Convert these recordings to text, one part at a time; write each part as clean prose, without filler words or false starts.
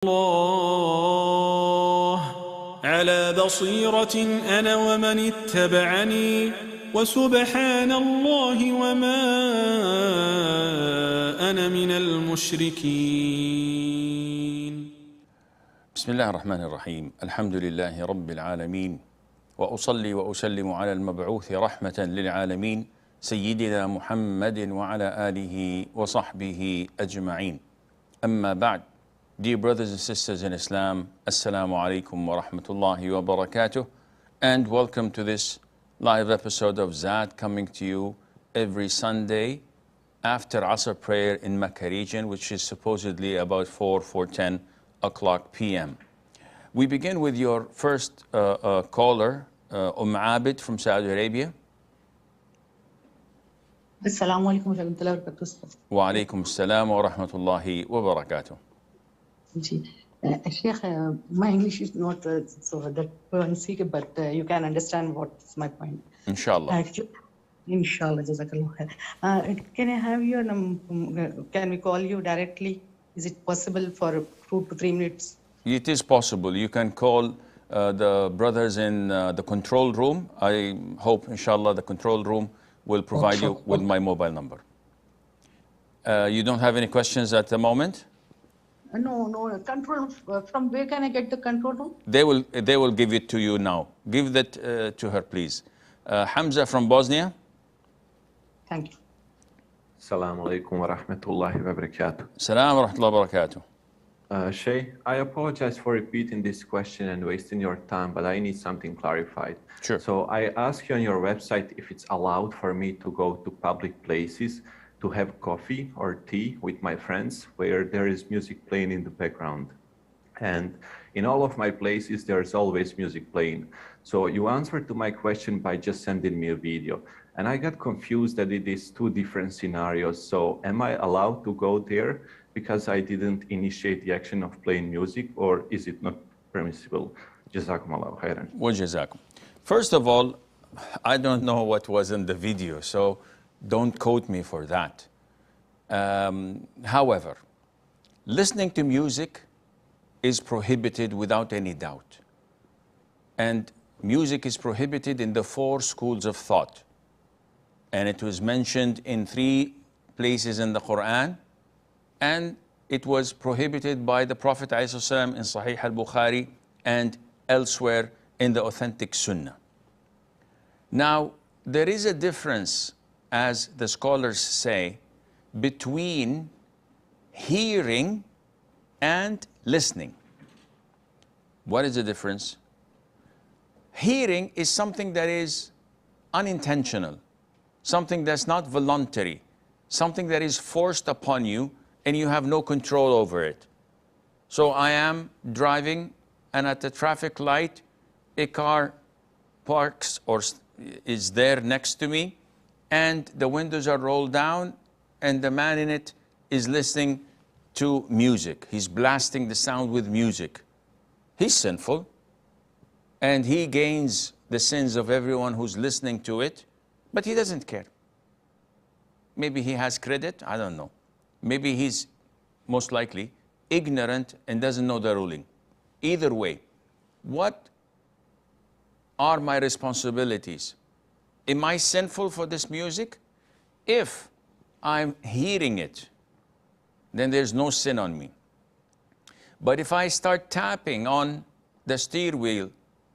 الله على بصيرة أنا ومن اتبعني وسبحان الله وما أنا من المشركين. بسم الله الرحمن الرحيم. الحمد لله رب العالمين، وأصلي وأسلم على المبعوث رحمة للعالمين سيدنا محمد وعلى آله وصحبه أجمعين. أما بعد. Dear brothers and sisters in Islam, Assalamu alaikum wa rahmatullahi wa barakatuh, and welcome to this live episode of Zad, coming to you every Sunday after Asr prayer in Mecca region, which is supposedly about 4:10 o'clock p.m. We begin with your first caller, Abid from Saudi Arabia. Assalamu alaikum wa rahmatullahi wa barakatuh. Wa alaikum assalam wa rahmatullahi wa barakatuh. Sheikh, my English is not so that fluency, but you can understand what's my point. Inshallah. Inshallah, jazakallah khair. Can I have your number? Can we call you directly? Is it possible for 2 to 3 minutes? It is possible. You can call the brothers in the control room. I hope, inshallah, the control room will provide you with my mobile number. You don't have any questions at the moment? No. Control, from where can I get the control room? They will give it to you now. Give that to her, please. Hamza from Bosnia. Thank you. Assalamu alaikum wa rahmatullahi wa barakatuh. Salam wa rahmatullahi wa barakatuh. Shay, I apologize for repeating this question and wasting your time, but I need something clarified. Sure. So I asked you on your website if it's allowed for me to go to public places to have coffee or tea with my friends where there is music playing in the background. And in all of my places, there's always music playing. So you answered to my question by just sending me a video. And I got confused that it is 2 different scenarios. So am I allowed to go there because I didn't initiate the action of playing music, or is it not permissible? Jazakum Allahu khairan. Wa jazakum. First of all, I don't know what was in the video, so don't quote me for that. However, listening to music is prohibited without any doubt. And music is prohibited in the 4 schools of thought. And it was mentioned in 3 places in the Quran. And it was prohibited by the Prophet ﷺ in Sahih al-Bukhari and elsewhere in the authentic Sunnah. Now, there is a difference, as the scholars say, between hearing and listening. What is the difference? Hearing is something that is unintentional, something that's not voluntary, something that is forced upon you and you have no control over it. So I am driving, and at the traffic light, a car parks or is there next to me, and the windows are rolled down, and the man in it is listening to music. He's blasting the sound with music. He's sinful, and he gains the sins of everyone who's listening to it, but he doesn't care. Maybe he has credit, I don't know. Maybe he's most likely ignorant and doesn't know the ruling. Either way, what are my responsibilities? Am I sinful for this music? If I'm hearing it, then there's no sin on me. But if I start tapping on the steering wheel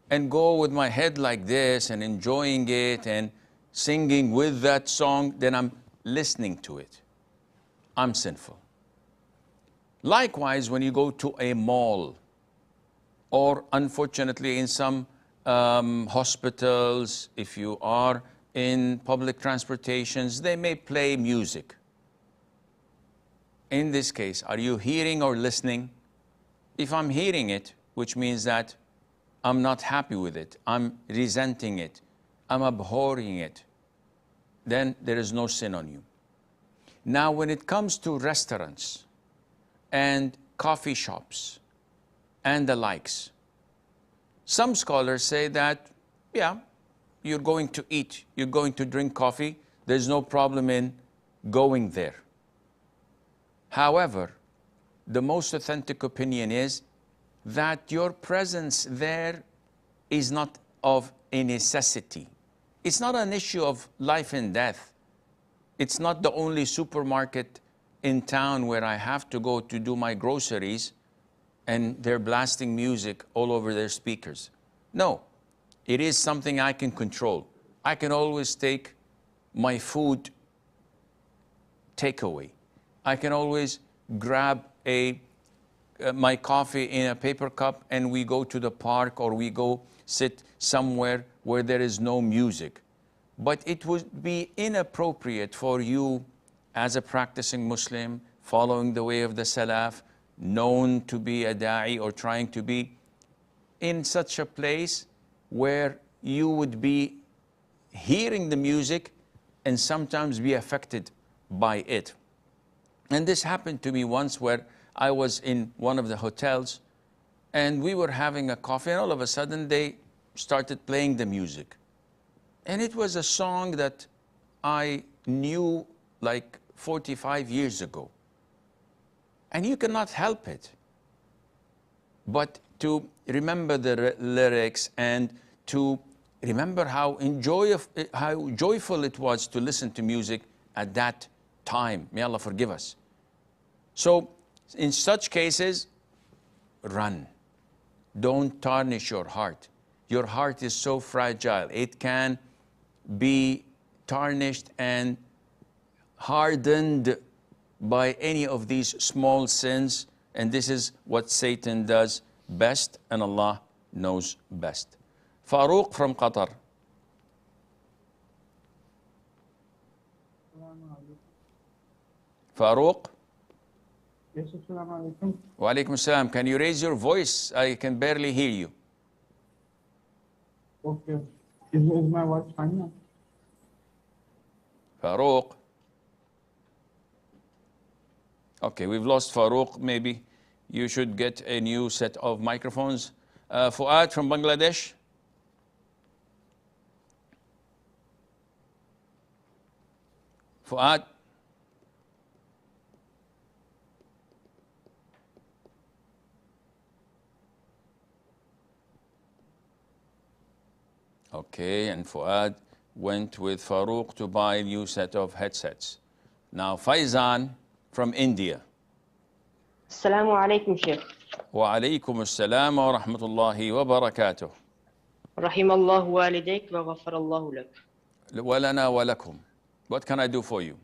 and go with my head like this and enjoying it and singing with that song, then I'm listening to it. I'm sinful. Likewise, when you go to a mall, or unfortunately in some hospitals, if you are in public transportations, they may play music. In this case, are you hearing or listening? If I'm hearing it, which means that I'm not happy with it, I'm resenting it, I'm abhorring it, then there is no sin on you. Now, when it comes to restaurants and coffee shops and the likes, some scholars say that, yeah, you're going to eat, you're going to drink coffee, there's no problem in going there. However, the most authentic opinion is that your presence there is not of a necessity. It's not an issue of life and death. It's not the only supermarket in town where I have to go to do my groceries and they're blasting music all over their speakers. No, it is something I can control. I can always take my food takeaway. I can always grab my coffee in a paper cup and we go to the park or we go sit somewhere where there is no music. But it would be inappropriate for you as a practicing Muslim, following the way of the Salaf, known to be a da'i or trying to be in such a place where you would be hearing the music and sometimes be affected by it. And this happened to me once where I was in one of the hotels and we were having a coffee and all of a sudden they started playing the music. And it was a song that I knew like 45 years ago. And you cannot help it but to remember the lyrics and to remember how joyful it was to listen to music at that time. May Allah forgive us. So in such cases, run. Don't tarnish your heart. Your heart is so fragile. It can be tarnished and hardened by any of these small sins. And this is what Satan does best, and Allah knows best. Farouk from Qatar. Farouk? Yes, assalamu alaikum. Wa alaikum salam. Can you raise your voice? I can barely hear you. Okay. Is my voice fine now? Farouk. Okay, we've lost Farouk. Maybe you should get a new set of microphones. Fuad from Bangladesh. Fuad. Okay, and Fuad went with Farouk to buy a new set of headsets. Now Faizan from India. Assalamu alaikum, Sheikh. Wa alaikum assalam wa rahmatullahi wa barakatuh. Rahimallahu walidayk wa ghafarallahu lak. Wa lana wa lakum. What can I do for you?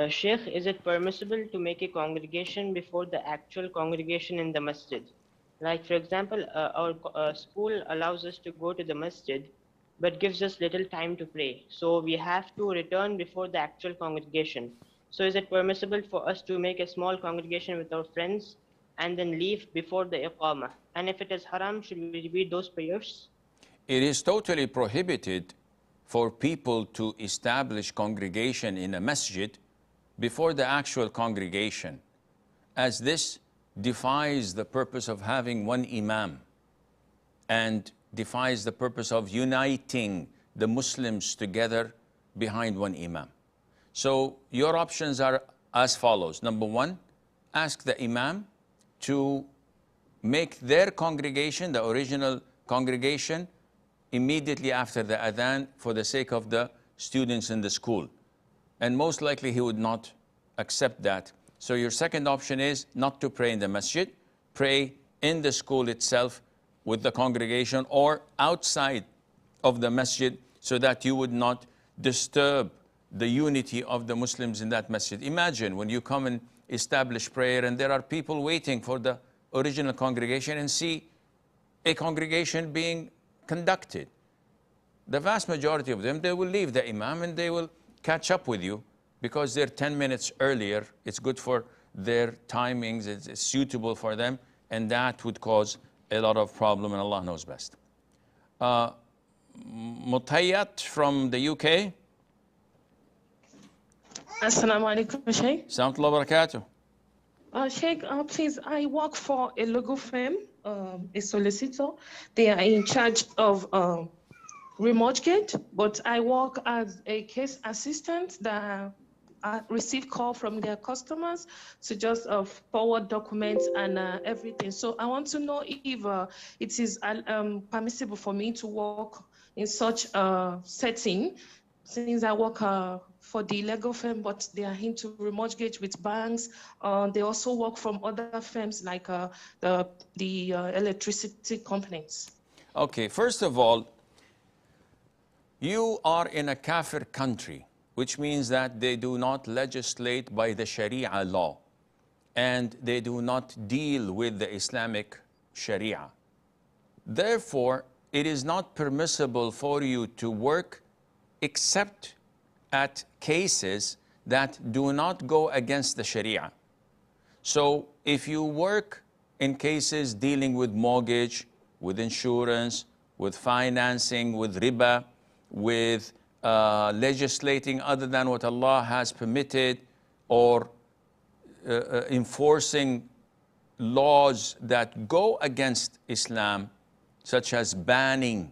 Sheikh, is it permissible to make a congregation before the actual congregation in the masjid? Like, for example, our school allows us to go to the masjid, but gives us little time to pray. So we have to return before the actual congregation. So is it permissible for us to make a small congregation with our friends and then leave before the iqamah? And if it is haram, should we read those prayers? It is totally prohibited for people to establish congregation in a masjid before the actual congregation, as this defies the purpose of having one imam and defies the purpose of uniting the Muslims together behind one imam. So your options are as follows. Number one, ask the imam to make their congregation, the original congregation, immediately after the adhan for the sake of the students in the school. And most likely he would not accept that. So your second option is not to pray in the masjid, pray in the school itself with the congregation or outside of the masjid so that you would not disturb the unity of the Muslims in that masjid. Imagine when you come and establish prayer and there are people waiting for the original congregation and see a congregation being conducted. The vast majority of them, they will leave the imam and they will catch up with you because they're 10 minutes earlier. It's good for their timings, it's suitable for them, and that would cause a lot of problem, and Allah knows best. Mutayyat from the UK. Assalamu alaikum, Sheikh. Assalamu alaikum wa barakatuh. Sheikh, please, I work for a legal firm, a solicitor. They are in charge of remortgage, but I work as a case assistant that receive call from their customers to just forward documents and everything. So I want to know if it is permissible for me to work in such a setting, since I work for the legal firm, but they are into remortgage with banks. They also work from other firms like the electricity companies. Okay, first of all, you are in a kafir country, which means that they do not legislate by the Sharia law and they do not deal with the Islamic Sharia. Therefore, it is not permissible for you to work except at cases that do not go against the Sharia. So if you work in cases dealing with mortgage, with insurance, with financing, with riba, with legislating other than what Allah has permitted, or enforcing laws that go against Islam, such as banning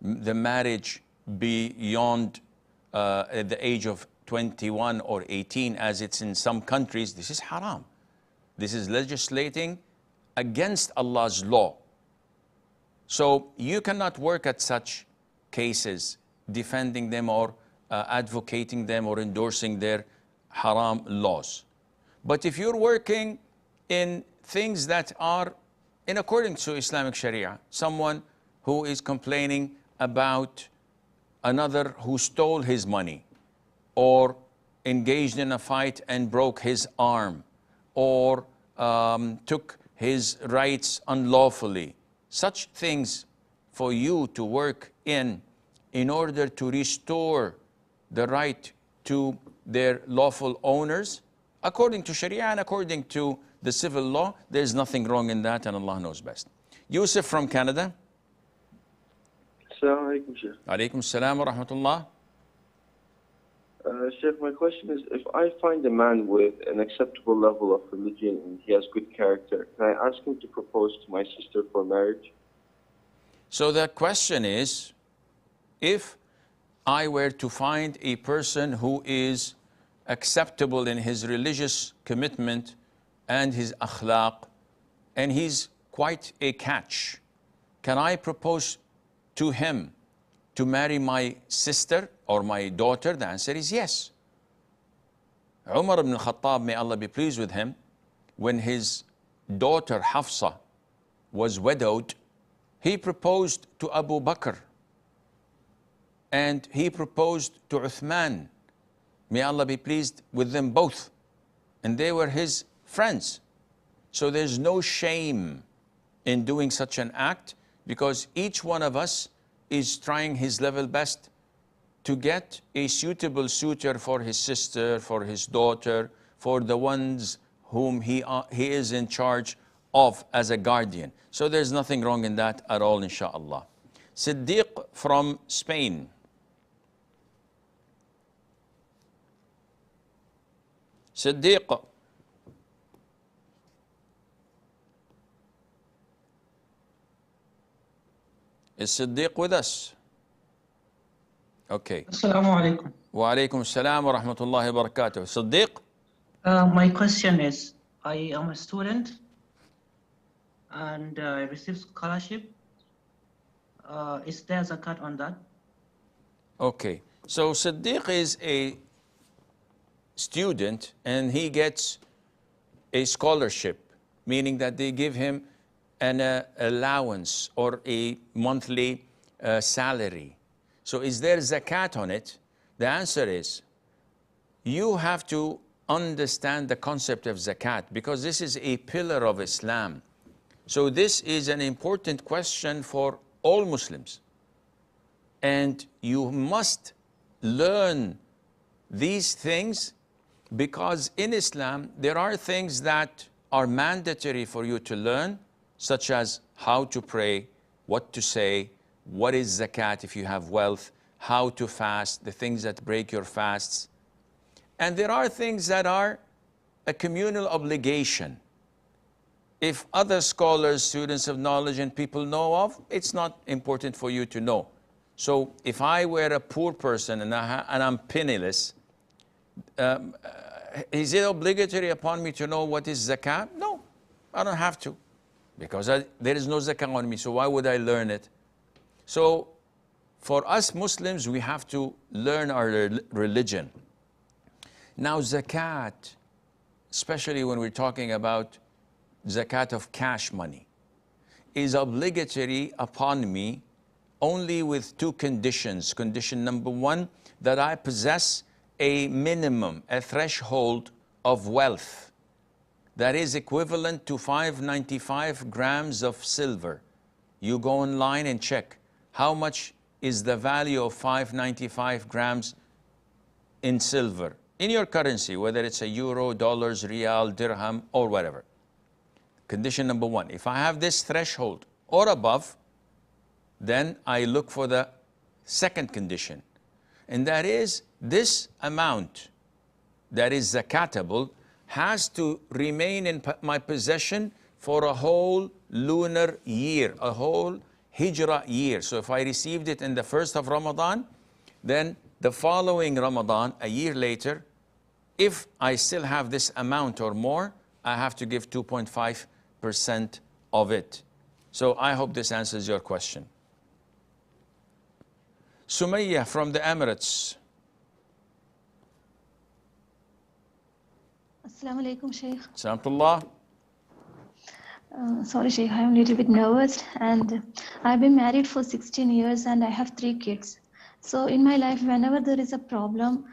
the marriage beyond at the age of 21 or 18, as it's in some countries, this is haram. This is legislating against Allah's law. So you cannot work at such cases, defending them or advocating them or endorsing their haram laws. But if you're working in things that are in accordance to Islamic Sharia, someone who is complaining about another who stole his money, or engaged in a fight and broke his arm, or took his rights unlawfully, such things for you to work in order to restore the right to their lawful owners, according to Sharia and according to the civil law, there's nothing wrong in that, and Allah knows best. Yusuf from Canada. Assalamu alaikum, Sheikh. Alaikum salam wa rahmatullah. Sheikh, my question is, if I find a man with an acceptable level of religion and he has good character, can I ask him to propose to my sister for marriage? So the question is, if I were to find a person who is acceptable in his religious commitment and his akhlaq, and he's quite a catch, can I propose to him to marry my sister or my daughter? The answer is yes. Umar ibn al-Khattab, may Allah be pleased with him, when his daughter Hafsa was widowed, he proposed to Abu Bakr and he proposed to Uthman. May Allah be pleased with them both. And they were his friends. So there's no shame in doing such an act, because each one of us is trying his level best to get a suitable suitor for his sister, for his daughter, for the ones whom he is in charge of as a guardian. So there's nothing wrong in that at all, inshallah. Siddiq from Spain. Siddiq. Is Siddiq with us? Okay. Assalamu alaikum. Wa alaikum assalam wa rahmatullahi wa barakatuh. Siddiq? My question is, I am a student and I received scholarship. Is there zakat on that? Okay. So Siddiq is a student and he gets a scholarship, meaning that they give him an allowance or a monthly salary. So is there zakat on it? The answer is, you have to understand the concept of zakat, because this is a pillar of Islam. So this is an important question for all Muslims. And you must learn these things, because in Islam, there are things that are mandatory for you to learn, such as how to pray, what to say, what is zakat if you have wealth, how to fast, the things that break your fasts. And there are things that are a communal obligation. If other scholars, students of knowledge, and people know of, it's not important for you to know. So if I were a poor person and I'm penniless, is it obligatory upon me to know what is zakat? No, I don't have to, because there is no zakat on me, so why would I learn it? So for us Muslims, we have to learn our religion. Now zakat, especially when we're talking about zakat of cash money, is obligatory upon me only with two conditions. Condition number one, that I possess a minimum, a threshold of wealth that is equivalent to 595 grams of silver. You go online and check how much is the value of 595 grams in silver, in your currency, whether it's a euro, dollars, real, dirham, or whatever. Condition number one, if I have this threshold or above, then I look for the second condition, and that is this amount that is zakatable has to remain in my possession for a whole lunar year, a whole hijrah year. So if I received it in the first of Ramadan, then the following Ramadan, a year later, if I still have this amount or more, I have to give 2.5% of it. So I hope this answers your question. Sumayya from the Emirates. Assalamu alaikum, Sheikh. Salamullah. Sorry, Sheikh, I'm a little bit nervous, and I've been married for 16 years and I have 3 kids. So in my life, whenever there is a problem,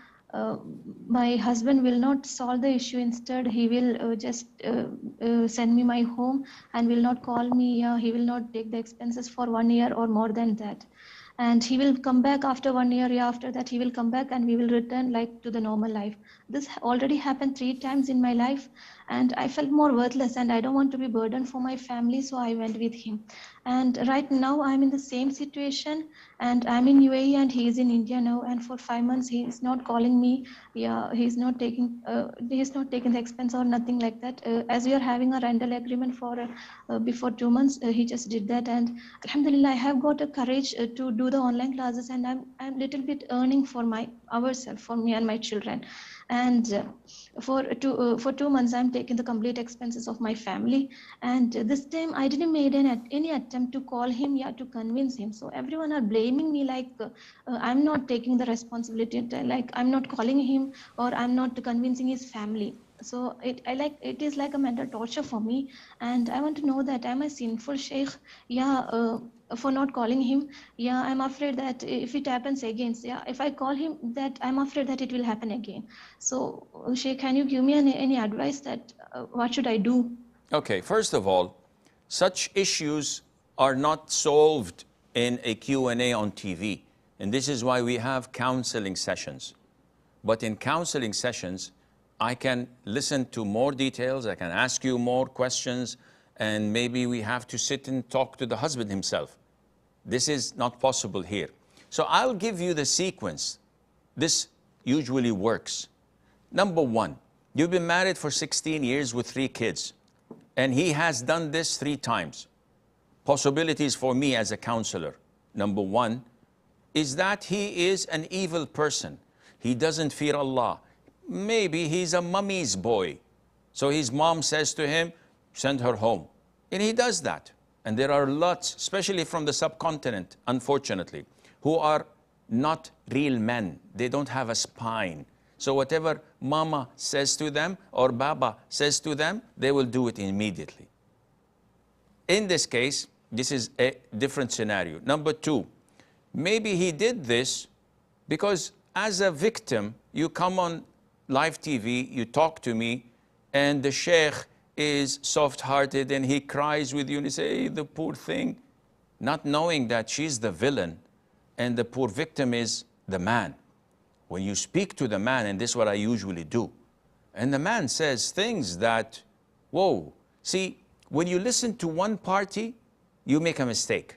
my husband will not solve the issue. Instead, he will just send me my home and will not call me. He will not take the expenses for 1 year or more than that. And he will come back after 1 year. After that, he will come back and we will return like to the normal life. This already happened 3 times in my life, and I felt more worthless and I don't want to be burdened for my family, so I went with him. And right now I'm in the same situation, and I'm in UAE and he is in India now, and for 5 months he is not calling me. He's not taking the expense or nothing like that. As we are having a rental agreement for before 2 months, he just did that, and alhamdulillah, I have got a courage to do the online classes, and I'm little bit earning for ourselves, for me and my children. And for 2 months, I'm taking the complete expenses of my family. And this time, I didn't make any attempt to call him, to convince him. So everyone are blaming me like I'm not taking the responsibility, like I'm not calling him or I'm not convincing his family. So it is like a mental torture for me, and I want to know that am I sinful, Sheikh? For not calling him. I'm afraid that if it happens again, if I call him, that I'm afraid that it will happen again. So Sheikh, can you give me any advice that what should I do? Okay, first of all, such issues are not solved in a Q&A on TV, and this is why we have counseling sessions. But in counseling sessions, I can listen to more details, I can ask you more questions, and maybe we have to sit and talk to the husband himself. This is not possible here. So I'll give you the sequence. This usually works. Number one, you've been married for 16 years with 3 kids, and he has done this 3 times. Possibilities for me as a counselor. Number one is that he is an evil person. He doesn't fear Allah. Maybe he's a mummy's boy. So his mom says to him, send her home. And he does that. And there are lots, especially from the subcontinent, unfortunately, who are not real men. They don't have a spine. So whatever mama says to them or baba says to them, they will do it immediately. In this case, this is a different scenario. Number 2, maybe he did this because as a victim, you come on live TV, you talk to me, and the sheikh is soft-hearted and he cries with you and you say, hey, the poor thing, not knowing that she's the villain and the poor victim is the man. When you speak to the man, and this is what I usually do, and the man says things that, whoa, see, when you listen to one party, you make a mistake.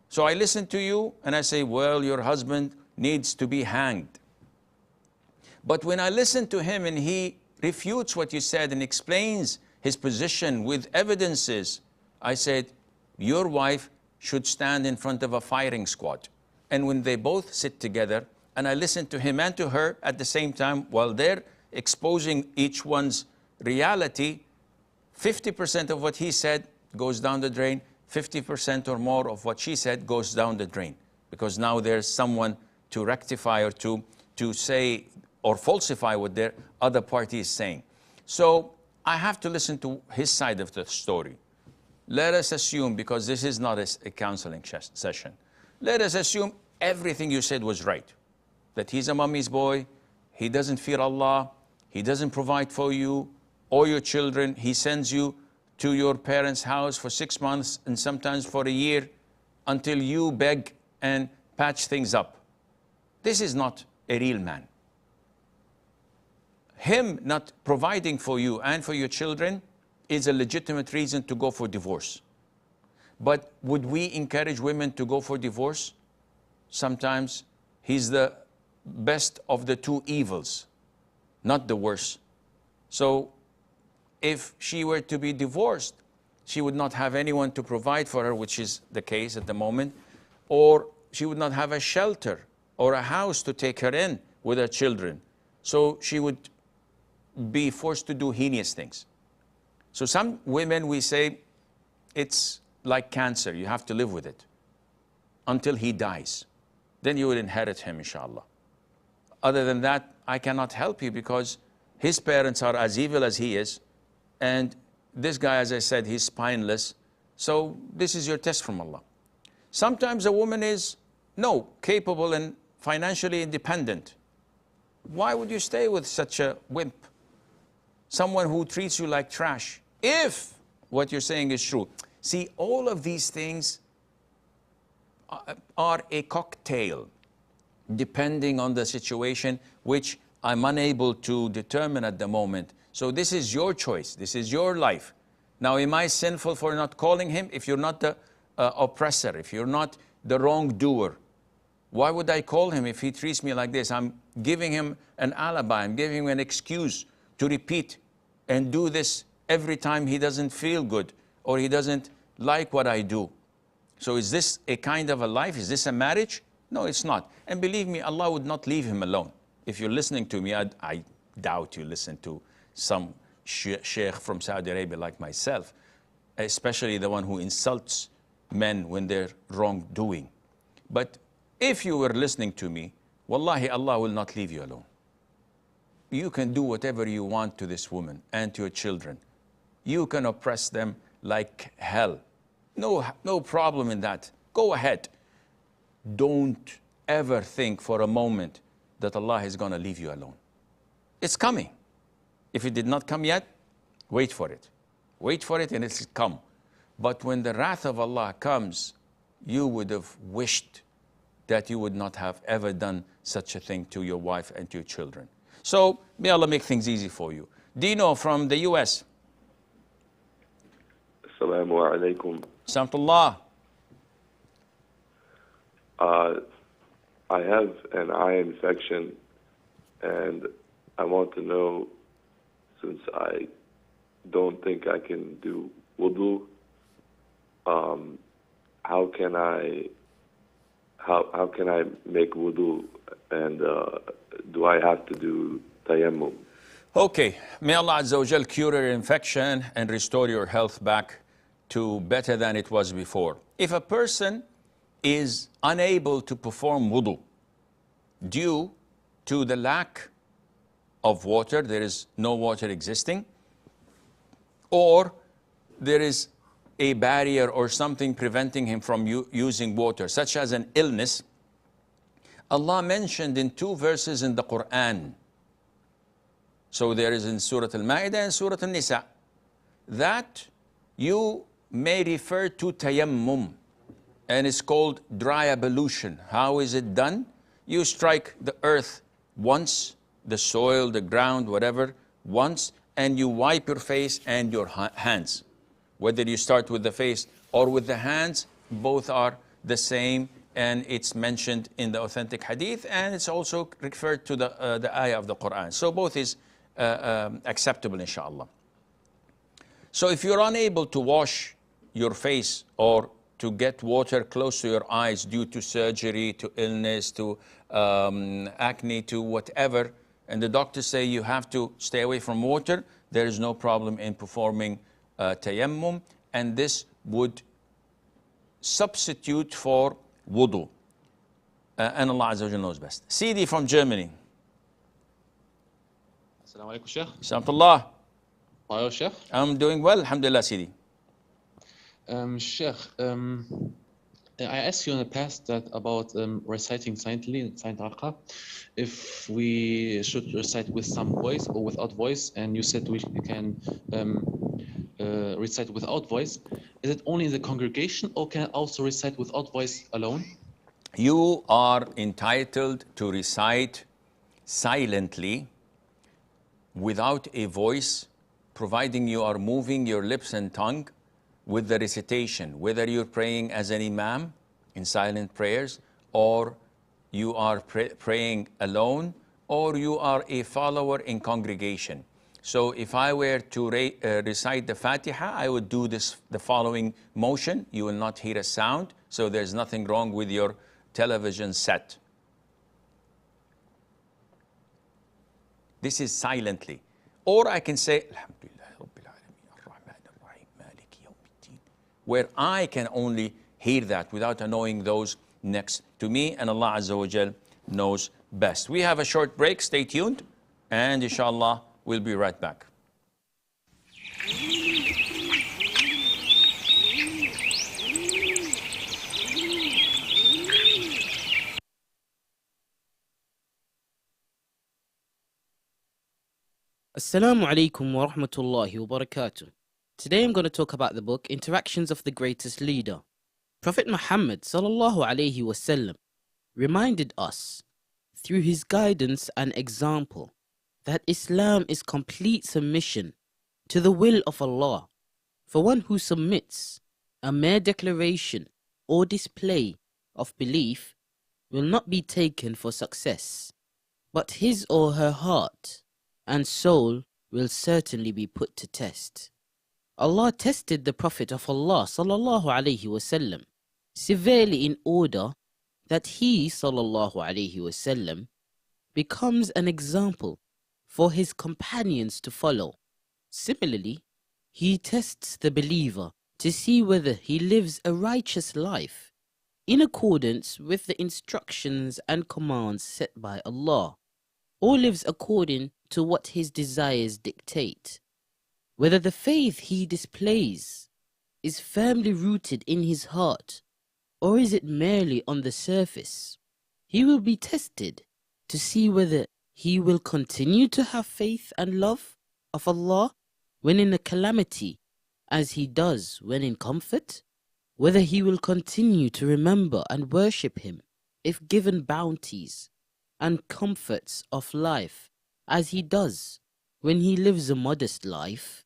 So I listen to you and I say, well, your husband needs to be hanged. But when I listen to him and he refutes what you said and explains his position with evidences, I said, your wife should stand in front of a firing squad. And when they both sit together and I listen to him and to her at the same time while they're exposing each one's reality, 50% of what he said goes down the drain, 50% or more of what she said goes down the drain. Because now there's someone to rectify or to say or falsify what their other party is saying. So I have to listen to his side of the story. Let us assume, because this is not a counseling session, let us assume everything you said was right. That he's a mommy's boy, he doesn't fear Allah, he doesn't provide for you or your children, he sends you to your parents' house for 6 months and sometimes for a year until you beg and patch things up. This is not a real man. Him not providing for you and for your children is a legitimate reason to go for divorce. But would we encourage women to go for divorce? Sometimes he's the best of the two evils, not the worst. So if she were to be divorced, she would not have anyone to provide for her, which is the case at the moment, or she would not have a shelter or a house to take her in with her children. So she would be forced to do heinous things. So some women, we say, it's like cancer, you have to live with it until he dies. Then you will inherit him, inshallah. Other than that, I cannot help you because his parents are as evil as he is. And this guy, as I said, he's spineless. So this is your test from Allah. Sometimes a woman is, capable and financially independent. Why would you stay with such a wimp? Someone who treats you like trash. If what you're saying is true. See, all of these things are a cocktail, depending on the situation, which I'm unable to determine at the moment. So this is your choice. This is your life. Now, am I sinful for not calling him? If you're not the oppressor, if you're not the wrongdoer, why would I call him if he treats me like this? I'm giving him an alibi. I'm giving him an excuse to repeat and do this every time he doesn't feel good or he doesn't like what I do. So is this a kind of a life? Is this a marriage? No, it's not. And believe me, Allah would not leave him alone. If you're listening to me, I doubt you listen to some sheikh from Saudi Arabia like myself, especially the one who insults men when they're wrongdoing. But if you were listening to me, wallahi, Allah will not leave you alone. You can do whatever you want to this woman and to your children. You can oppress them like hell. No problem in that. Go ahead. Don't ever think for a moment that Allah is going to leave you alone. It's coming. If it did not come yet, wait for it. Wait for it and it'll come. But when the wrath of Allah comes, you would have wished that you would not have ever done such a thing to your wife and to your children. So may Allah make things easy for you. Dino from the US. Assalamu alaikum. Samtullah. I have an eye infection and I want to know, since I don't think I can do wudu, how can I make wudu, and do I have to do tayammum? Okay, may Allah Azza wa Jal cure your infection and restore your health back to better than it was before. If a person is unable to perform wudu due to the lack of water, there is no water existing, or there is a barrier or something preventing him from using water, such as an illness, Allah mentioned in 2 verses in the Quran. So there is in Surah Al-Ma'idah and Surah Al-Nisa that you may refer to tayammum, and it's called dry ablution. How is it done? You strike the earth once, the soil, the ground, whatever, once, and you wipe your face and your hands. Whether you start with the face or with the hands, both are the same, and it's mentioned in the authentic hadith, and it's also referred to the ayah of the Quran. So both is acceptable, inshallah. So if you're unable to wash your face or to get water close to your eyes due to surgery, to illness, to acne to whatever, and the doctors say you have to stay away from water, there is no problem in performing tayammum, and this would substitute for wudu. And Allah Azza wa Jalla knows best. Sidi from Germany. Assalamu alaikum, Sheikh. Assalamualaikum. How are you, Sheikh? I'm doing well, alhamdulillah, Sidi. Sheikh, I asked you in the past that about reciting silently, silent raqqa, if we should recite with some voice or without voice, and you said we can recite without voice. Is it only in the congregation, or can I also recite without voice alone? You are entitled to recite silently without a voice, providing you are moving your lips and tongue with the recitation, whether you're praying as an imam in silent prayers, or you are praying alone, or you are a follower in congregation. So if I were to recite the Fatiha, I would do the following motion. You will not hear a sound, so there's nothing wrong with your television set. This is silently. Or I can say, where I can only hear that without annoying those next to me, and Allah Azza wa Jal knows best. We have a short break, stay tuned, and inshallah, we'll be right back. Assalamu alaikum wa rahmatullahi wa barakatuh. Today I'm going to talk about the book Interactions of the Greatest Leader. Prophet Muhammad sallallahu alaihi wasallam reminded us through his guidance and example that Islam is complete submission to the will of Allah. For one who submits, a mere declaration or display of belief will not be taken for success, but his or her heart and soul will certainly be put to test. Allah tested the Prophet of Allah sallallahu alaihi wasallam severely in order that he sallallahu alaihi wasallam becomes an example for his companions to follow. Similarly, he tests the believer to see whether he lives a righteous life in accordance with the instructions and commands set by Allah, or lives according to what his desires dictate. Whether the faith he displays is firmly rooted in his heart, or is it merely on the surface. He will be tested to see whether he will continue to have faith and love of Allah when in a calamity, as he does when in comfort, whether he will continue to remember and worship him if given bounties and comforts of life, as he does when he lives a modest life.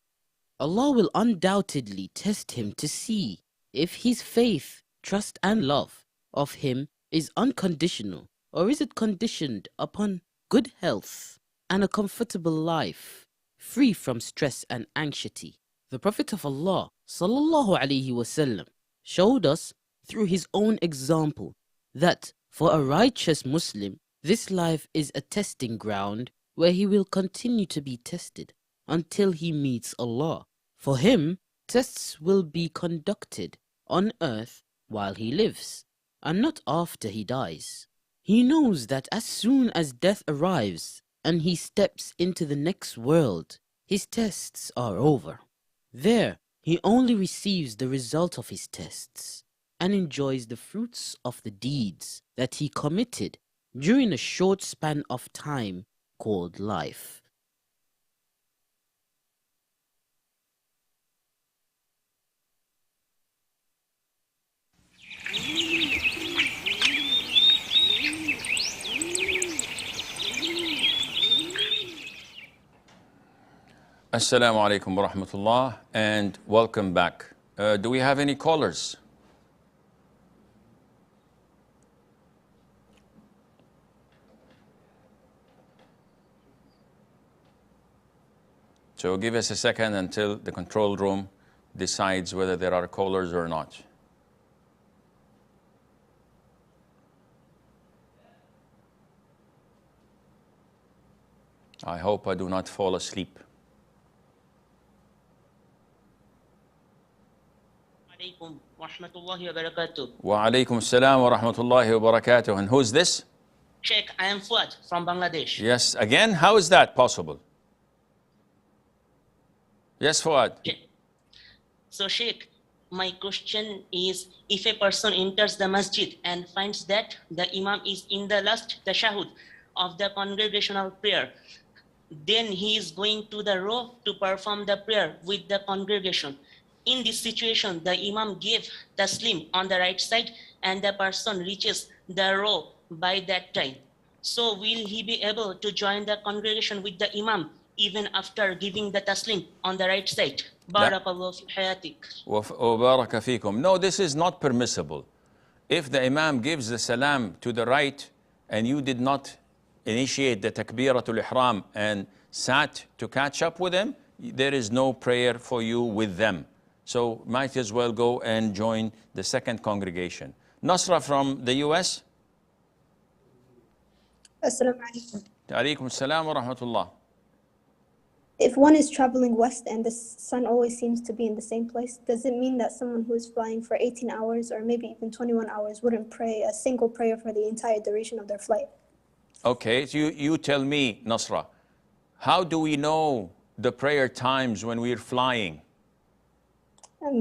Allah will undoubtedly test him to see if his faith, trust and love of him is unconditional, or is it conditioned upon good health and a comfortable life, free from stress and anxiety. The Prophet of Allah sallallahu alaihi wasallam showed us through his own example that for a righteous Muslim, this life is a testing ground where he will continue to be tested until he meets Allah. For him, tests will be conducted on earth while he lives, and not after he dies. He knows that as soon as death arrives and he steps into the next world, his tests are over. There, he only receives the result of his tests and enjoys the fruits of the deeds that he committed during a short span of time called life. Assalamu alaikum wa rahmatullah, and welcome back. Do we have any callers? So give us a second until the control room decides whether there are callers or not. I hope I do not fall asleep. Alaikum wa rahmatullahi wa barakatuh. Wa alaikum assalam wa rahmatullahi wa barakatuh. And who's this? Sheikh, I am Fuad from Bangladesh. Yes, again, how is that possible? Yes, Fuad. So, Sheikh, my question is, if a person enters the masjid and finds that the imam is in the last tashahud of the congregational prayer, then he is going to the row to perform the prayer with the congregation. In this situation, the imam gave taslim on the right side and the person reaches the row by that time. So will he be able to join the congregation with the imam even after giving the taslim on the right side? Barakallahu fi hayatik. Wa baraka fikum. No, this is not permissible. If the imam gives the salam to the right and you did not initiate the takbiratul ihram and sat to catch up with them, there is no prayer for you with them. So might as well go and join the second congregation. Nasra from the US. Assalamu alaikum. Alaikum assalam wa rahmatullah. If one is traveling west and the sun always seems to be in the same place, does it mean that someone who is flying for 18 hours or maybe even 21 hours wouldn't pray a single prayer for the entire duration of their flight? Okay, so you tell me, Nasra, how do we know the prayer times when we're flying?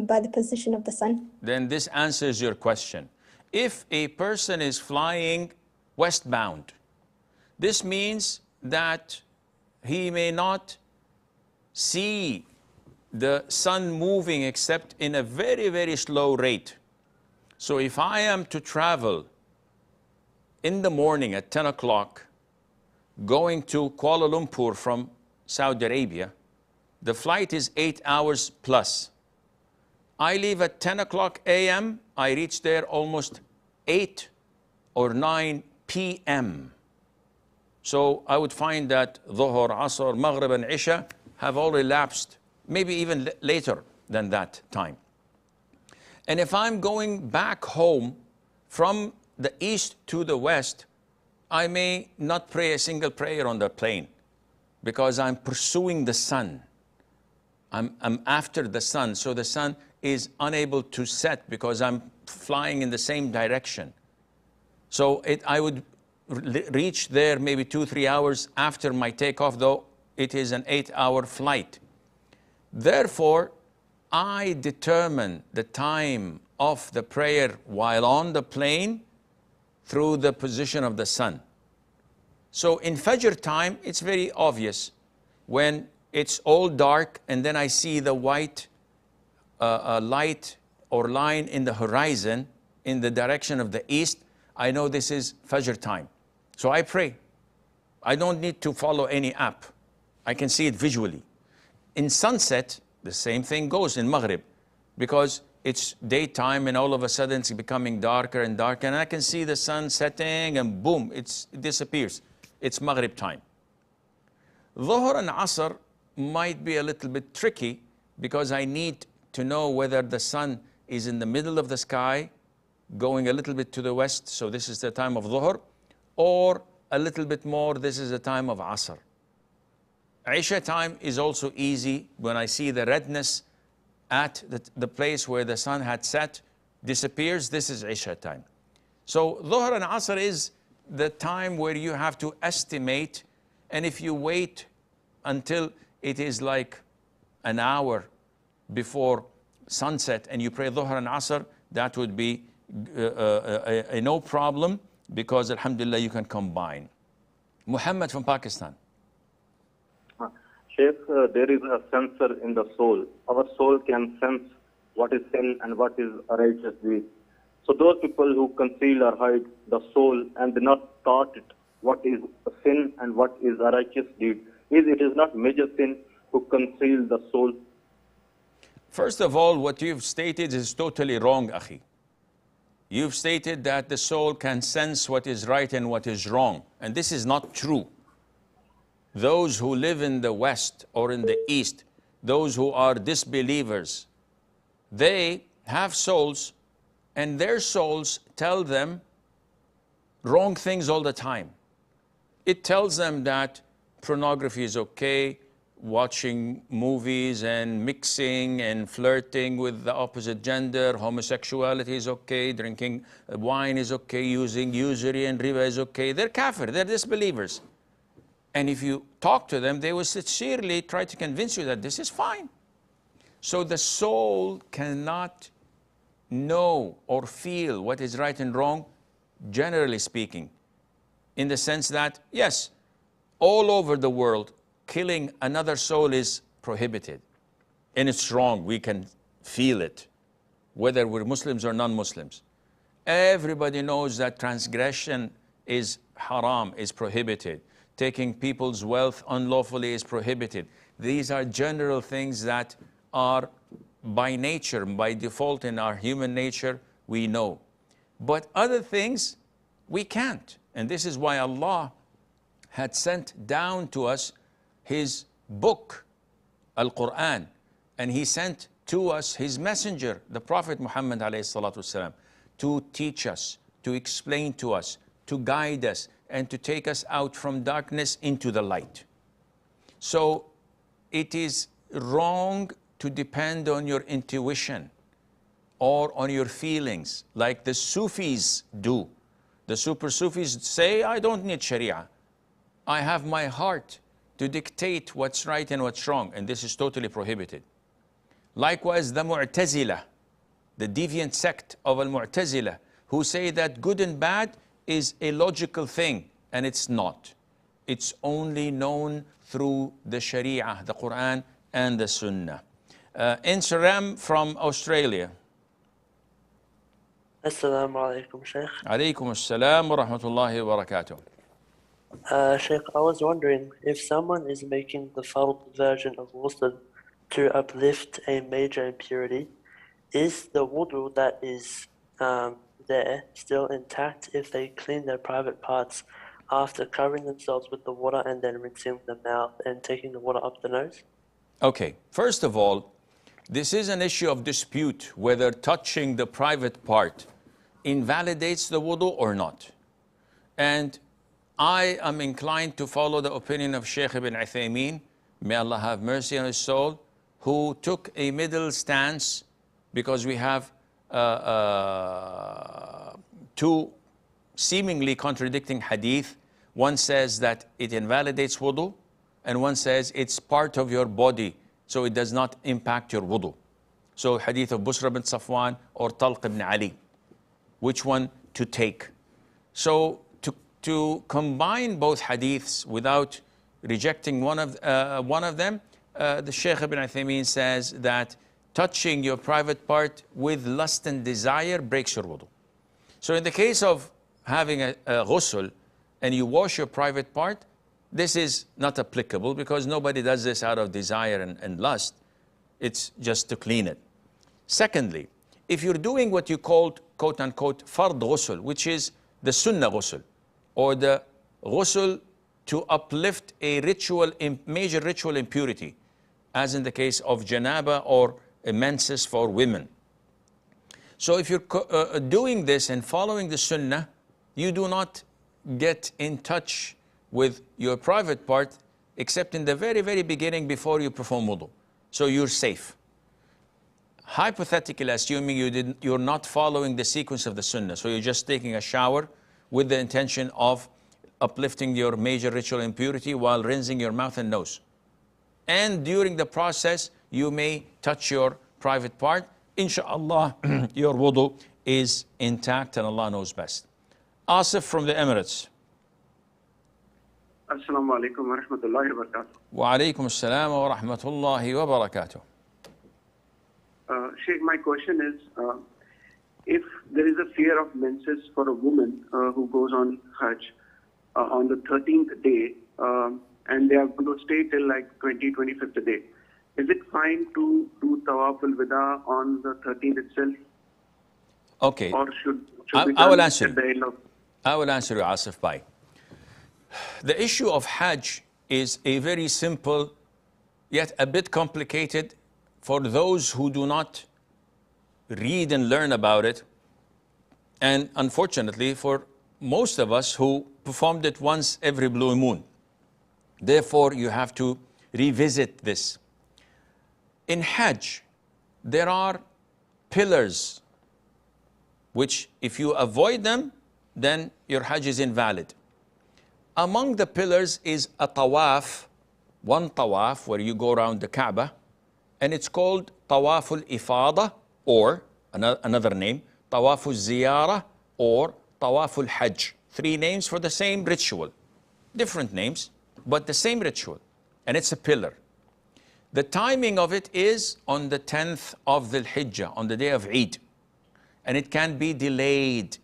By the position of the sun. Then this answers your question. If a person is flying westbound, this means that he may not see the sun moving except in a very, very slow rate. So if I am to travel in the morning at 10 o'clock, going to Kuala Lumpur from Saudi Arabia, the flight is 8 hours plus. I leave at 10 o'clock a.m., I reach there almost 8 or 9 p.m. So I would find that Dhuhr, Asr, Maghrib and Isha have already lapsed, maybe even later than that time. And if I'm going back home from the east to the west, I may not pray a single prayer on the plane because I'm pursuing the sun. I'm after the sun, so the sun is unable to set because I'm flying in the same direction. So I would reach there maybe 2-3 hours after my takeoff, though it is an 8-hour flight. Therefore, I determine the time of the prayer while on the plane through the position of the sun. So in Fajr time, it's very obvious. When it's all dark and then I see the white light or line in the horizon in the direction of the east, I know this is Fajr time. So I pray. I don't need to follow any app. I can see it visually. In sunset, the same thing goes in Maghrib because it's daytime and all of a sudden it's becoming darker and darker and I can see the sun setting and boom, it disappears. It's Maghrib time. Dhuhr and Asr might be a little bit tricky because I need to know whether the sun is in the middle of the sky, going a little bit to the west, so this is the time of Dhuhr, or a little bit more, this is the time of Asr. Isha time is also easy when I see the redness at the place where the sun had set disappears, this is Isha time. So Dhuhr and Asr is the time where you have to estimate, and if you wait until it is like an hour before sunset and you pray Dhuhr and Asr, that would be no problem because alhamdulillah you can combine. Muhammad from Pakistan. Sheikh, there is a sensor in the soul. Our soul can sense what is sin and what is a righteous deed. So those people who conceal or hide the soul and do not taught it what is a sin and what is a righteous deed, it is not major sin to conceal the soul? First of all, what you've stated is totally wrong, Akhi. You've stated that the soul can sense what is right and what is wrong, and this is not true. Those who live in the West or in the East, those who are disbelievers, they have souls, and their souls tell them wrong things all the time. It tells them that pornography is okay, watching movies and mixing and flirting with the opposite gender, homosexuality is okay, drinking wine is okay, using usury and riba is okay. They're kafir, they're disbelievers. And if you talk to them, they will sincerely try to convince you that this is fine. So the soul cannot know or feel what is right and wrong, generally speaking, in the sense that, yes, all over the world, killing another soul is prohibited. And it's wrong, we can feel it, whether we're Muslims or non-Muslims. Everybody knows that transgression is haram, is prohibited. Taking people's wealth unlawfully is prohibited. These are general things that are by nature, by default in our human nature, we know. But other things, we can't. And this is why Allah had sent down to us His book, Al-Quran, and He sent to us His messenger, the Prophet Muhammad ﷺ, to teach us, to explain to us, to guide us, and to take us out from darkness into the light. So it is wrong to depend on your intuition or on your feelings, like the Sufis do. The super Sufis say, I don't need Sharia. I have my heart to dictate what's right and what's wrong, and this is totally prohibited. Likewise, the Mu'tazila, the deviant sect of Al-Mu'tazila, who say that good and bad is a logical thing, and it's not. It's only known through the Sharia, the Quran and the Sunnah. Insaram from Australia. Assalamu alaikum, Sheikh. Alaykum assalam wa rahmatullahi wa barakatuh. Sheikh, I was wondering if someone is making the fard version of ghusl to uplift a major impurity, is the wudu that is there still intact if they clean their private parts after covering themselves with the water and then rinsing the mouth and taking the water up the nose? Okay, first of all, this is an issue of dispute whether touching the private part invalidates the wudu or not. And I am inclined to follow the opinion of Sheikh ibn Uthaymeen, may Allah have mercy on his soul, who took a middle stance because we have two seemingly contradicting hadith. One says that it invalidates wudu, and one says it's part of your body, so it does not impact your wudu. So hadith of Busra bin Safwan or Talq ibn Ali, which one to take? So to combine both hadiths without rejecting one of them, the Shaykh ibn Uthaymeen says that touching your private part with lust and desire breaks your wudu. So in the case of having a ghusl and you wash your private part, this is not applicable because nobody does this out of desire and lust. It's just to clean it. Secondly, if you're doing what you called, quote unquote, fard ghusl, which is the sunnah ghusl, or the ghusl to uplift a ritual, major ritual impurity, as in the case of janaba or a menses for women. So if you're doing this and following the sunnah, you do not get in touch with your private part except in the very, very beginning before you perform wudu. So you're safe. Hypothetically, assuming you're not following the sequence of the sunnah, so you're just taking a shower with the intention of uplifting your major ritual impurity while rinsing your mouth and nose. And during the process, you may touch your private part. Inshallah, your wudu is intact and Allah knows best. Asif from the Emirates. Assalamu alaikum wa rahmatullahi wa barakatuh. Wa alaikum assalam wa rahmatullahi wa barakatuh. Sheikh, my question is, if there is a fear of menses for a woman who goes on Hajj on the 13th day, and they are going to stay till like 25th day, is it fine to do Tawaf al-Wida on the 13th itself? Okay. Or should I will answer you. I will answer you, Asif Bhai. The issue of Hajj is a very simple, yet a bit complicated for those who do not read and learn about it. And unfortunately, for most of us who performed it once every blue moon. Therefore, you have to revisit this. In Hajj, there are pillars which if you avoid them, then your Hajj is invalid. Among the pillars is a tawaf, one tawaf where you go around the Kaaba, and it's called Tawaful Ifada, or another name, Tawaful Ziyara, or Tawaful Hajj. Three names for the same ritual. Different names, but the same ritual. And it's a pillar. The timing of it is on the 10th of the Hijjah, on the day of Eid. And it can be delayed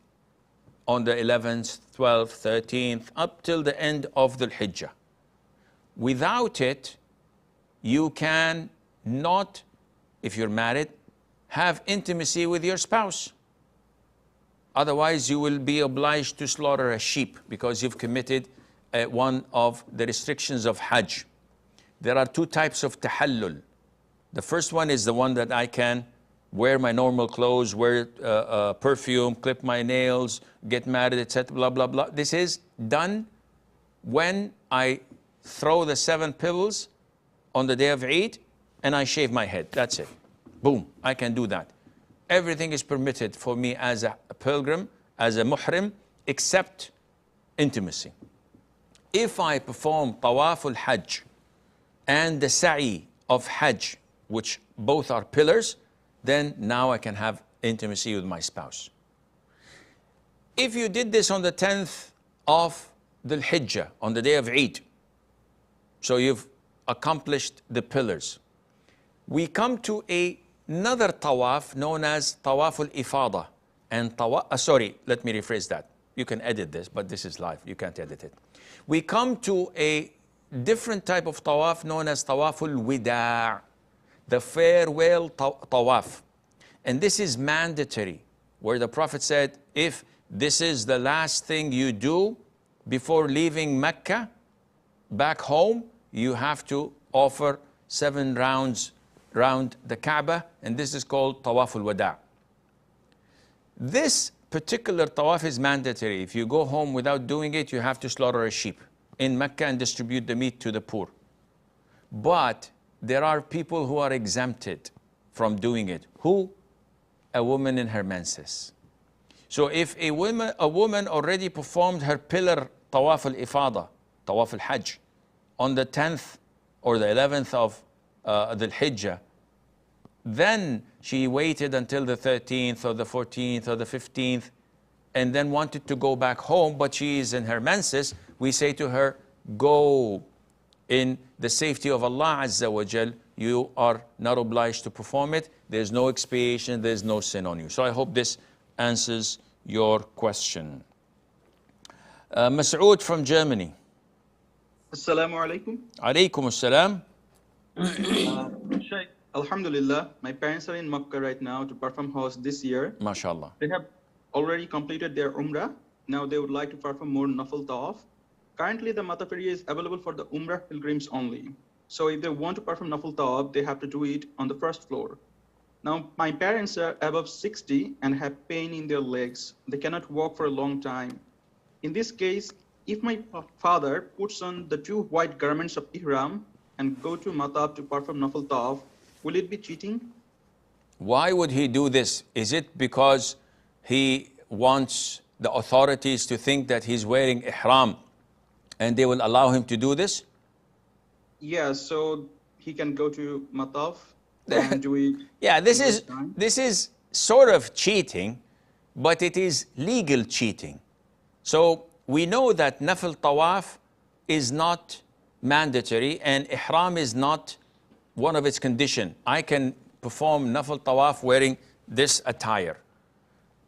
on the 11th, 12th, 13th, up till the end of the Hijjah. Without it, you can not, if you're married, have intimacy with your spouse. Otherwise, you will be obliged to slaughter a sheep because you've committed one of the restrictions of Hajj. There are two types of tahallul. The first one is the one that I can wear my normal clothes, wear perfume, clip my nails, get married, etc., blah, blah, blah. This is done when I throw the 7 pebbles on the day of Eid and I shave my head. That's it. Boom, I can do that. Everything is permitted for me as a pilgrim, as a muhrim, except intimacy. If I perform Tawaful Hajj and the Sa'i of Hajj, which both are pillars, then now I can have intimacy with my spouse. If you did this on the 10th of the Hijjah, on the day of Eid, so you've accomplished the pillars. We come to another tawaf known as Tawaful Ifada. And sorry, let me rephrase that. You can edit this, but this is live. You can't edit it. We come to a different type of tawaf known as Tawaful Wida', the farewell tawaf. And this is mandatory, where the Prophet said, if this is the last thing you do before leaving Mecca, back home, you have to offer 7 rounds around the Kaaba, and this is called Tawaful Wada'. This particular tawaf is mandatory. If you go home without doing it, you have to slaughter a sheep in Mecca and distribute the meat to the poor. But there are people who are exempted from doing it. Who? A woman in her menses. So if a woman already performed her pillar Tawaf al-Ifada, Tawaf al-Hajj, on the 10th or the 11th of the Hijjah, then she waited until the 13th or the 14th or the 15th and then wanted to go back home, but she is in her menses, we say to her, go in the safety of Allah Azza wa Jal. You are not obliged to perform it. There's no expiation, there's no sin on you. So I hope this answers your question. Mas'ud from Germany. Assalamu alaikum. Alaikum assalam. Shaykh, Alhamdulillah, my parents are in Makkah right now to perform Hajj this year. MashaAllah. They have already completed their Umrah. Now they would like to perform more Nafal Tawaf. Currently, the Mataf area is available for the Umrah pilgrims only. So if they want to perform Nafal Tawaf, they have to do it on the first floor. Now, my parents are above 60 and have pain in their legs. They cannot walk for a long time. In this case, if my father puts on the 2 white garments of Ihram and go to Mataf to perform Nafal Tawaf, will it be cheating? Why would he do this? Is it because he wants the authorities to think that he's wearing Ihram and they will allow him to do this? Yeah, so he can go to Mataf and do it. Yeah, this is sort of cheating, but it is legal cheating. So we know that Nafil Tawaf is not mandatory and Ihram is not one of its conditions. I can perform Nafil Tawaf wearing this attire.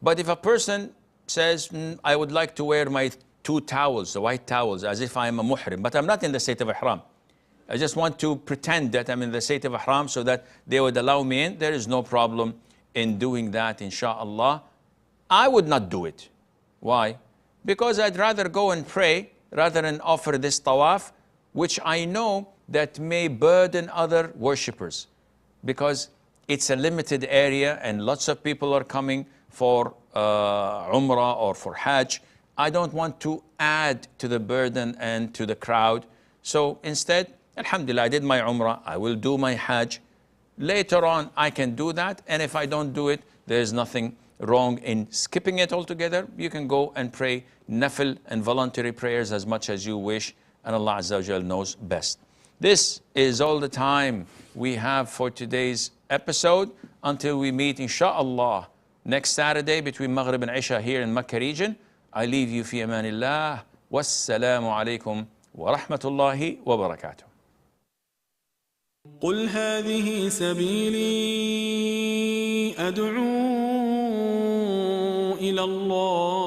But if a person says, I would like to wear my 2 towels, the white towels, as if I am a muhrim, but I'm not in the state of Ihram. I just want to pretend that I'm in the state of Ihram so that they would allow me in. There is no problem in doing that, inshallah. I would not do it. Why? Because I'd rather go and pray rather than offer this tawaf, which I know that may burden other worshippers, because it's a limited area and lots of people are coming for Umrah or for Hajj. I don't want to add to the burden and to the crowd. So instead, alhamdulillah, I did my umrah, I will do my hajj. Later on, I can do that, and if I don't do it, there is nothing wrong in skipping it altogether. You can go and pray nafil and voluntary prayers as much as you wish, and Allah Azza wa Jal knows best. This is all the time we have for today's episode. Until we meet, insha'Allah, next Saturday between Maghrib and Isha here in Makkah region, I leave you fi amanillah. Wassalamu alaikum wa rahmatullahi wa barakatuh. قل هذه سبيلي أدعو إلى الله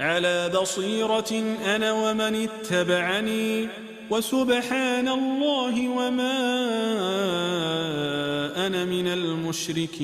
على بصيرة أنا ومن اتبعني وسبحان الله وما أنا من المشركين